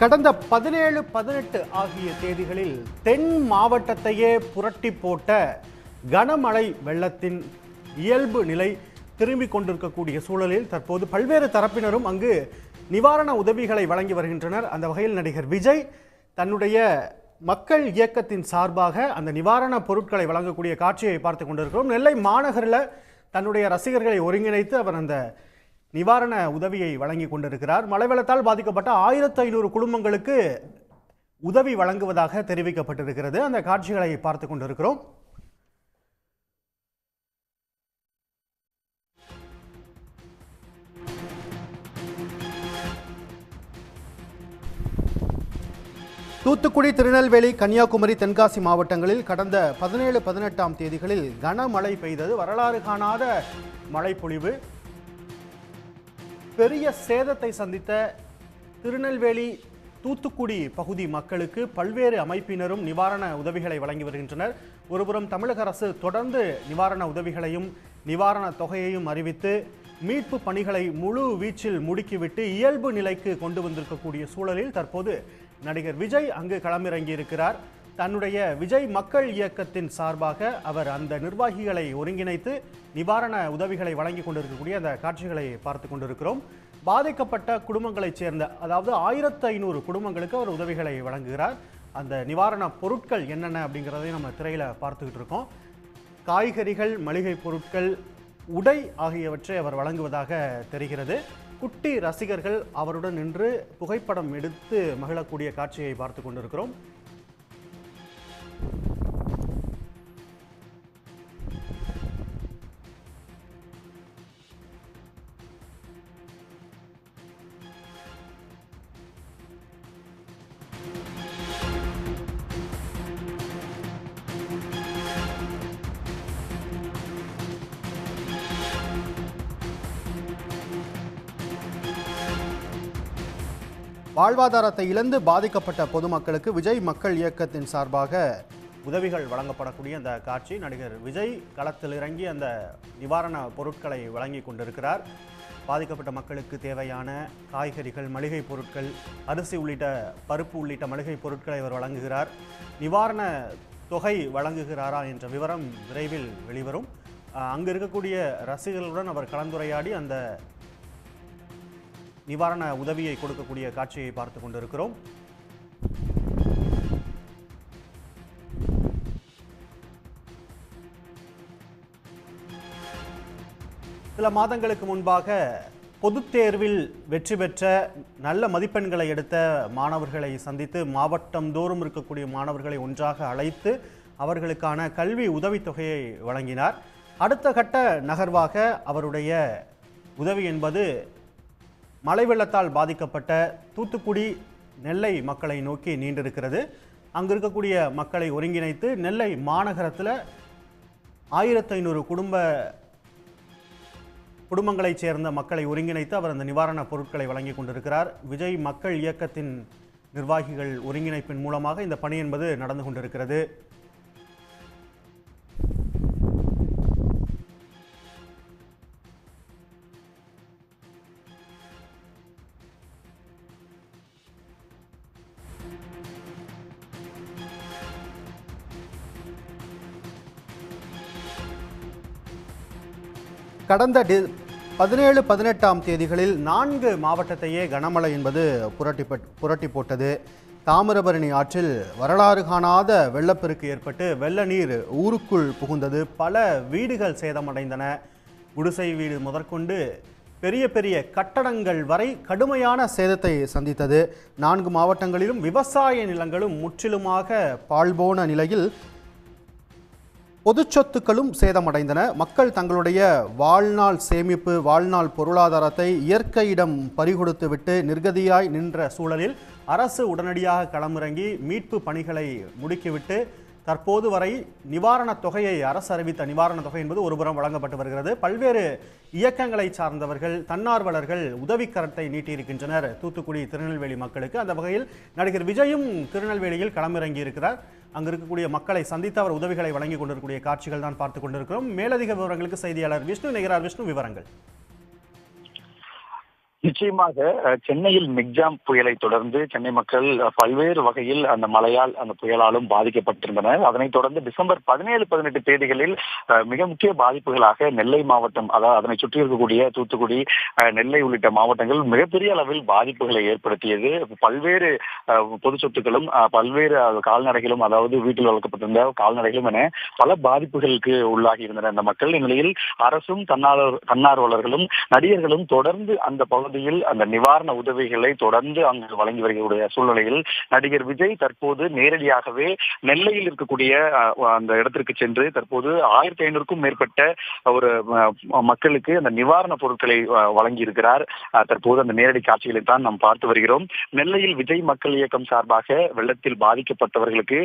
கடந்த 17, 18 ஆகிய தேதிகளில் தென் மாவட்டத்தையே புரட்டி போட்ட கனமழை வெள்ளத்தின் இயல்பு நிலை திரும்பிக் கொண்டிருக்கக்கூடிய சூழலில் தற்போது பல்வேறு தரப்பினரும் அங்கு நிவாரண உதவிகளை வழங்கி வருகின்றனர். அந்த வகையில் நடிகர் விஜய் தன்னுடைய மக்கள் இயக்கத்தின் சார்பாக அந்த நிவாரண பொருட்களை வழங்கக்கூடிய காட்சியை பார்த்து கொண்டிருக்கிறோம். நெல்லை மாநகரில் தன்னுடைய ரசிகர்களை ஒருங்கிணைத்து அவர் அந்த நிவாரண உதவியை வழங்கி கொண்டிருக்கிறார். மழை வெள்ளத்தால் பாதிக்கப்பட்ட 1500 குடும்பங்களுக்கு உதவி வழங்குவதாக தெரிவிக்கப்பட்டிருக்கிறது. அந்த காட்சிகளை பார்த்து கொண்டிருக்கிறோம். தூத்துக்குடி, திருநெல்வேலி, கன்னியாகுமரி, தென்காசி மாவட்டங்களில் கடந்த 17, 18ஆம் தேதிகளில் கனமழை பெய்தது. வரலாறு காணாத மழை பொழிவு. பெரிய சேதத்தை சந்தித்த திருநெல்வேலி, தூத்துக்குடி பகுதி மக்களுக்கு பல்வேறு அமைப்பினரும் நிவாரண உதவிகளை வழங்கி வருகின்றனர். ஒருபுறம் தமிழக அரசு தொடர்ந்து நிவாரண உதவிகளையும் நிவாரண தொகையையும் அறிவித்து மீட்பு பணிகளை முழு வீச்சில் முடுக்கிவிட்டு இயல்பு நிலைக்கு கொண்டு வந்திருக்கக்கூடிய சூழலில் தற்போது நடிகர் விஜய் அங்கு களமிறங்கி இருக்கிறார். தன்னுடைய விஜய் மக்கள் இயக்கத்தின் சார்பாக அவர் அந்த நிர்வாகிகளை ஒருங்கிணைத்து நிவாரண உதவிகளை வழங்கி கொண்டிருக்கக்கூடிய அந்த காட்சிகளை பார்த்து கொண்டிருக்கிறோம். பாதிக்கப்பட்ட குடும்பங்களைச் சேர்ந்த அதாவது 1500 குடும்பங்களுக்கு அவர் உதவிகளை வழங்குகிறார். அந்த நிவாரண பொருட்கள் என்னென்ன அப்படிங்கிறதையும் நம்ம திரையில் பார்த்துக்கிட்டு இருக்கோம். காய்கறிகள், மளிகை பொருட்கள், உடை ஆகியவற்றை அவர் வழங்குவதாக தெரிகிறது. குட்டி ரசிகர்கள் அவருடன் நின்று புகைப்படம் எடுத்து மகிழக்கூடிய காட்சியை பார்த்து கொண்டிருக்கிறோம். வாழ்வாதாரத்தை இழந்து பாதிக்கப்பட்ட பொதுமக்களுக்கு விஜய் மக்கள் இயக்கத்தின் சார்பாக உதவிகள் வழங்கப்படக்கூடிய அந்த காட்சி. நடிகர் விஜய் களத்தில் இறங்கி அந்த நிவாரண பொருட்களை வழங்கி கொண்டிருக்கிறார். பாதிக்கப்பட்ட மக்களுக்கு தேவையான காய்கறிகள், மளிகை பொருட்கள், அரிசி உள்ளிட்ட பருப்பு உள்ளிட்ட மளிகை பொருட்களை அவர் வழங்குகிறார். நிவாரண தொகை வழங்குகிறாரா என்ற விவரம் விரைவில் வெளிவரும். அங்கு இருக்கக்கூடிய ரசிகர்களுடன் அவர் கலந்துரையாடி அந்த நிவாரண உதவியை கொடுக்கக்கூடிய காட்சியை பார்த்து கொண்டிருக்கிறோம். சில மாதங்களுக்கு முன்பாக பொதுத் தேர்வில் வெற்றி பெற்ற நல்ல மதிப்பெண்களை எடுத்த மாணவர்களை சந்தித்து மாவட்டந்தோறும் இருக்கக்கூடிய மாணவர்களை ஒன்றாக அழைத்து அவர்களுக்கான கல்வி உதவித்தொகையை வழங்கினார். அடுத்த கட்ட நகர்வாக அவருடைய உதவி என்பது மழை வெள்ளத்தால் பாதிக்கப்பட்ட தூத்துக்குடி, நெல்லை மக்களை நோக்கி நீண்டிருக்கிறது. அங்கு இருக்கக்கூடிய மக்களை ஒருங்கிணைத்து நெல்லை மாநகரத்தில் 1500 குடும்பங்களைச் சேர்ந்த மக்களை ஒருங்கிணைத்து அவர் அந்த நிவாரண பொருட்களை வழங்கி கொண்டிருக்கிறார். விஜய் மக்கள் இயக்கத்தின் நிர்வாகிகள் ஒருங்கிணைப்பின் மூலமாக இந்த பணி என்பது நடந்து கொண்டிருக்கிறது. கடந்த 17, 18ஆம் தேதிகளில் 4 மாவட்டத்தையே கனமழை என்பது புரட்டி போட்டது. தாமிரபரணி ஆற்றில் வரலாறு காணாத வெள்ளப்பெருக்கு ஏற்பட்டு வெள்ள நீர் ஊருக்குள் புகுந்தது. பல வீடுகள் சேதமடைந்தன. குடிசை வீடு முதற்கொண்டு பெரிய பெரிய கட்டடங்கள் வரை கடுமையான சேதத்தை சந்தித்தது. 4 மாவட்டங்களிலும் விவசாய நிலங்களும் முற்றிலுமாக பாழ்போன நிலையில் பொது சொத்துக்களும் சேதமடைந்தன. மக்கள் தங்களுடைய வாழ்நாள் சேமிப்பு, வாழ்நாள் பொருளாதாரத்தை இயற்கையிடம் பறிகொடுத்துவிட்டு நிர்கதியாய் நின்ற சூழலில் அரசு உடனடியாக களமிறங்கி மீட்பு பணிகளை முடுக்கிவிட்டு தற்போது வரை நிவாரணத் தொகையை அரசு அறிவித்த நிவாரணத் தொகை என்பது ஒருபுறம் வழங்கப்பட்டு வருகிறது. பல்வேறு இயக்கங்களை சார்ந்தவர்கள், தன்னார்வலர்கள் உதவிக்கரத்தை நீட்டியிருக்கின்றனர் தூத்துக்குடி, திருநெல்வேலி மக்களுக்கு. அந்த வகையில் நடிகர் விஜயும் திருநெல்வேலியில் களமிறங்கி இருக்கிறார். அங்கு இருக்கக்கூடிய மக்களை சந்தித்து அவர் உதவிகளை வழங்கி கொண்டிருக்கக்கூடிய காட்சிகள் தான் பார்த்து கொண்டிருக்கிறோம். மேலதிக விவரங்களுக்கு செய்தியாளர் விஷ்ணு இணைகிறார். விஷ்ணு, விவரங்கள். நிச்சயமாக சென்னையில் மிக்ஜாம் புயலை தொடர்ந்து சென்னை மக்கள் பல்வேறு வகையில் அந்த மழையால் அந்த புயலாலும் பாதிக்கப்பட்டிருந்தனர். அதனைத் தொடர்ந்து டிசம்பர் 17, 18 தேதிகளில் மிக முக்கிய பாதிப்புகளாக நெல்லை மாவட்டம், அதாவது அதனை சுற்றி இருக்கக்கூடிய தூத்துக்குடி, நெல்லை உள்ளிட்ட மாவட்டங்கள் மிகப்பெரிய அளவில் பாதிப்புகளை ஏற்படுத்தியது. பல்வேறு பொது சொத்துக்களும் பல்வேறு கால்நடைகளும், அதாவது வீட்டில் வளர்க்கப்பட்டிருந்த கால்நடைகளும் என பல பாதிப்புகளுக்கு உள்ளாகி இருந்தனர் அந்த மக்கள். இந்நிலையில் அரசும் தன்னார்வலர்களும் நடிகர்களும் தொடர்ந்து அந்த பகுதியில் அந்த நிவாரண உதவிகளை தொடர்ந்து அங்கு வழங்கி வருகிற சூழ்நிலையில் நடிகர் விஜய் தற்போது நேரடியாகவே நெல்லையில் இருக்கக்கூடிய அந்த இடத்திற்கு சென்று தற்போது 1500க்கும் மேற்பட்ட ஒரு மக்களுக்கு அந்த நிவாரண பொருட்களை வழங்கி இருக்கிறார். தற்போது அந்த நேரடி காட்சிகளை தான் நாம் பார்த்து வருகிறோம். நெல்லையில் விஜய் மக்கள் இயக்கம் சார்பாக வெள்ளத்தில் பாதிக்கப்பட்டவர்களுக்கு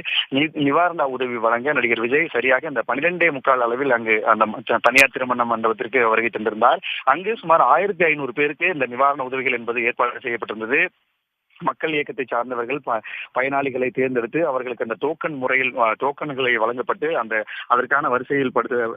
நிவாரண உதவி வழங்க நடிகர் விஜய் சரியாக இந்த 12:45 அளவில் அங்கு அந்த தனியார் திருமண மண்டபத்திற்கு வருகை தந்திருந்தார். அங்கு சுமார் 1500 பேருக்கு இந்த நிவாரண உதவிகள் என்பது ஏற்பாடு செய்யப்பட்டிருந்தது. மக்கள் இயக்கத்தை சார்ந்தவர்கள் பயனாளிகளை தேர்ந்தெடுத்து அவர்களுக்கு அந்த டோக்கன் முறையில் டோக்கன்களை வழங்கப்பட்டு அதற்கான வரிசையில்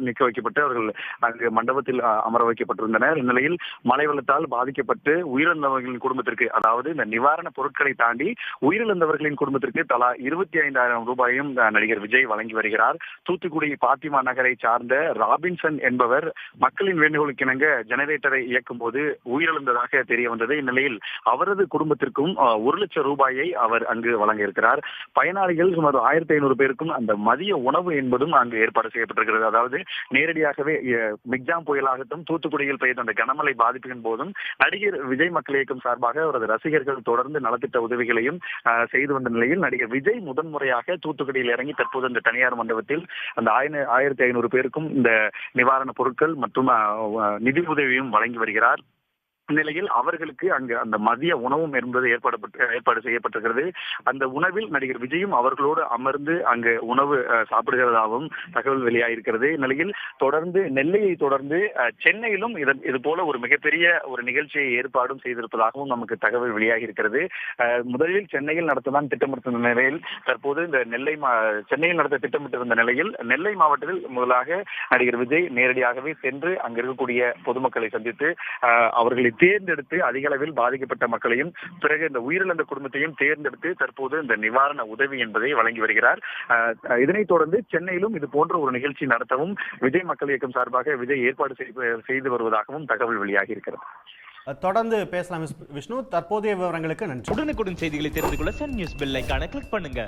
நிற்க வைக்கப்பட்டு அவர்கள் அங்கு மண்டபத்தில் அமர வைக்கப்பட்டிருந்தனர். இந்நிலையில் மழை வெள்ளத்தால் பாதிக்கப்பட்டு உயிரிழந்தவர்களின் குடும்பத்திற்கு, அதாவது இந்த நிவாரண பொருட்களை தாண்டி உயிரிழந்தவர்களின் குடும்பத்திற்கு தலா 25,000 ரூபாயும் நடிகர் விஜய் வழங்கி வருகிறார். தூத்துக்குடி பாத்திமா நகரை சார்ந்த ராபின்சன் என்பவர் மக்களின் வேண்டுகோளுக்கிணங்க ஜெனரேட்டரை இயக்கும் போது உயிரிழந்ததாக தெரிய வந்தது. இந்நிலையில் அவரது குடும்பத்திற்கும் 1 லட்சம் ரூபாயை அவர் அங்கு வழங்க இருக்கிறார். பயனாளிகள் சுமார் 1500 பேருக்கும் அந்த மதிய உணவு என்பதும் அங்கு ஏற்பாடு செய்யப்பட்டிருக்கிறது. அதாவது நேரடியாகவே மிக்ஜாம் புயலாகட்டும், தூத்துக்குடியில் பெய்த அந்த கனமழை பாதிப்பின் போதும் நடிகர் விஜய் மக்கள் இயக்கம் சார்பாக அவரது ரசிகர்கள் தொடர்ந்து நலத்திட்ட உதவிகளையும் செய்து வந்த நிலையில் நடிகர் விஜய் முதன்முறையாக தூத்துக்குடியில் இறங்கி தற்போது இந்த தனியார் மண்டபத்தில் அந்த 1500 பேருக்கும் இந்த நிவாரண பொருட்கள் மற்றும் நிதி உதவியும் வழங்கி வருகிறார். இந்நிலையில் அவர்களுக்கு அங்கு அந்த மதிய உணவும் என்பது ஏற்பாடு செய்யப்பட்டிருக்கிறது. அந்த உணவில் நடிகர் விஜயும் அவர்களோடு அமர்ந்து அங்கு உணவு சாப்பிடுகிறதாகவும் தகவல் வெளியாகிருக்கிறது. இந்நிலையில் தொடர்ந்து நெல்லையை தொடர்ந்து சென்னையிலும் இது போல ஒரு மிகப்பெரிய ஒரு நிகழ்ச்சியை ஏற்பாடும் செய்திருப்பதாகவும் நமக்கு தகவல் வெளியாகி இருக்கிறது. முதலில் சென்னையில் நடத்ததான் திட்டமிட்டிருந்த நிலையில் தற்போது இந்த சென்னையில் நடத்த திட்டமிட்டிருந்த நிலையில் நெல்லை மாவட்டத்தில் முதலாக நடிகர் விஜய் நேரடியாகவே சென்று அங்கு இருக்கக்கூடிய பொதுமக்களை சந்தித்து அவர்களை தேர்ந்தெடுத்து அதிக அளவில் பாதிக்கப்பட்ட மக்களையும் பிறகு இந்த உயிரிழந்த குடும்பத்தையும் தேர்ந்தெடுத்து தற்போது இந்த நிவாரண உதவி என்பதை வழங்கி வருகிறார். இதனைத் தொடர்ந்து சென்னையிலும் இது போன்ற ஒரு நிகழ்ச்சி நடத்தவும் விஜய் மக்கள் இயக்கம் சார்பாக விஜய் ஏற்பாடு செய்து வருவதாகவும் தகவல் வெளியாகி இருக்கிறது. தொடர்ந்து பேசலாம் விஷ்ணு. தற்போதைய விவரங்களுக்கு நன்றி. உடனுக்குடன் செய்திகளை தெரிந்து கொள்ள சன் நியூஸ் பெல் ஐகானை கிளிக் பண்ணுங்க.